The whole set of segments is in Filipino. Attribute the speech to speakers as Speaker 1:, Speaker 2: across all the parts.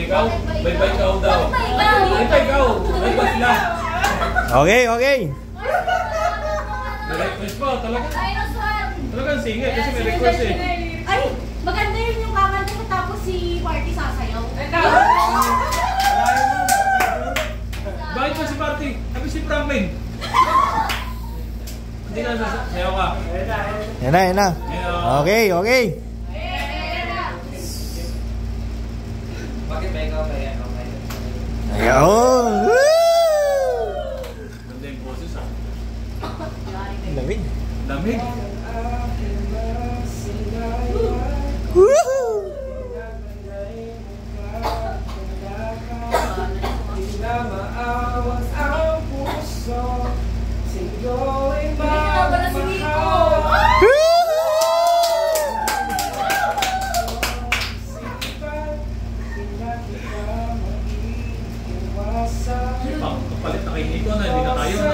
Speaker 1: ikaw? Bye-bye ikaw daw. Bye-bye ikaw. Bye-bye sila.
Speaker 2: Okay, okay.
Speaker 1: May request mo, talagang singit kasi may request eh.
Speaker 3: Ay, maganda yun yung kakanta ko tapos si Party sasayaw.
Speaker 1: Bakit pa si Party? Sabi si Franklin. Hindi na sasayaw ka.
Speaker 2: Yan na, yan na. Okay, okay.
Speaker 4: Bakit ba ikaw kaya?
Speaker 2: Ayun.
Speaker 1: Ganda yung boses ah.
Speaker 2: Lamig.
Speaker 1: Lamig.
Speaker 2: Woohoo!
Speaker 1: Kapalit na kay Nico na hindi na tayo na.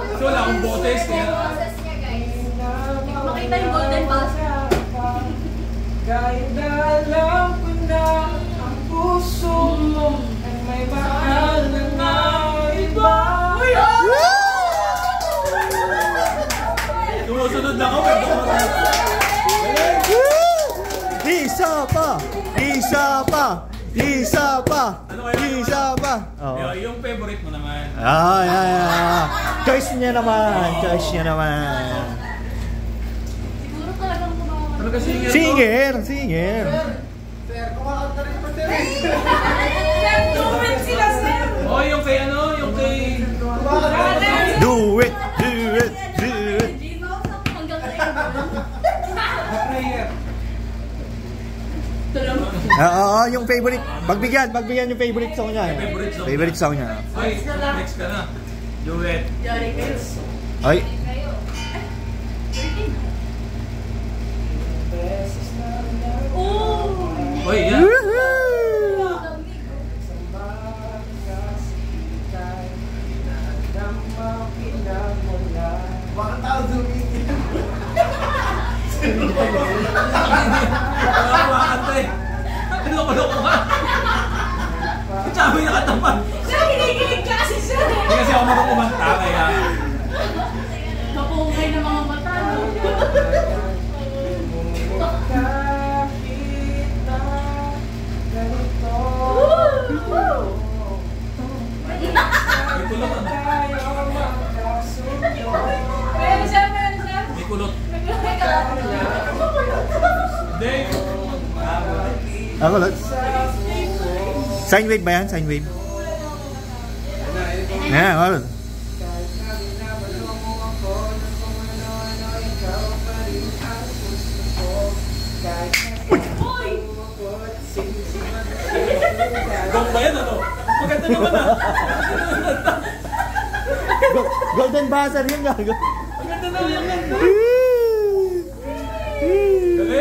Speaker 1: Kasi wala akong boses kaya.
Speaker 3: Makita yung golden bus.
Speaker 4: Kahit na alam ko na ang puso mo ay may mahal na nga iba.
Speaker 1: Sumusunod na ako.
Speaker 2: Isa pa! Isa pa! Isa pa! Isa pa!
Speaker 1: Yung favorite mo naman.
Speaker 2: Ah, yeah. Choice niya naman. Choice niya naman.
Speaker 3: Siguro talagang kumawa.
Speaker 1: Talaga singer.
Speaker 2: Singer! Singer!
Speaker 4: Sir, kumakanta rin pa sir.
Speaker 3: Sir, comment sila, sir.
Speaker 1: Oh, yung kay ano? Yung kay...
Speaker 2: Do it! Do it! Do it!
Speaker 3: Gino, hanggang kayo.
Speaker 4: Prayer.
Speaker 2: Oo, yung favorite. Pagbigyan yung favorite song niya. Favorite song niya.
Speaker 1: Ay, next ka na. Duet.
Speaker 3: Yari kayo.
Speaker 2: Ay.
Speaker 3: Kayo. Oh!
Speaker 1: Oy, yan.
Speaker 4: Bakit tao dumingin?
Speaker 1: Nakakakanta eh. Loko-loko ka. Sabi nakatapan.
Speaker 3: Sir, kinikilig ka kasi, sir.
Speaker 1: Hindi kasi ako marunong kumanta kaya.
Speaker 3: Kapungay na mga mata.
Speaker 1: May kulot ano?
Speaker 3: Meron siya, meron siya.
Speaker 1: May kulot. Hindi.
Speaker 2: Ako lang. Sine wave ba yan? Sine wave? Yeah, well.
Speaker 1: Gong ba yan ano? Maganda naman ah.
Speaker 2: Golden buzzer yun gago.
Speaker 1: Maganda naman yung ganda.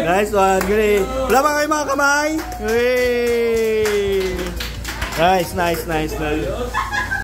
Speaker 2: Nice one, great. Wala ba kayo mga kamay? Hey! Nice, nice, nice, nice.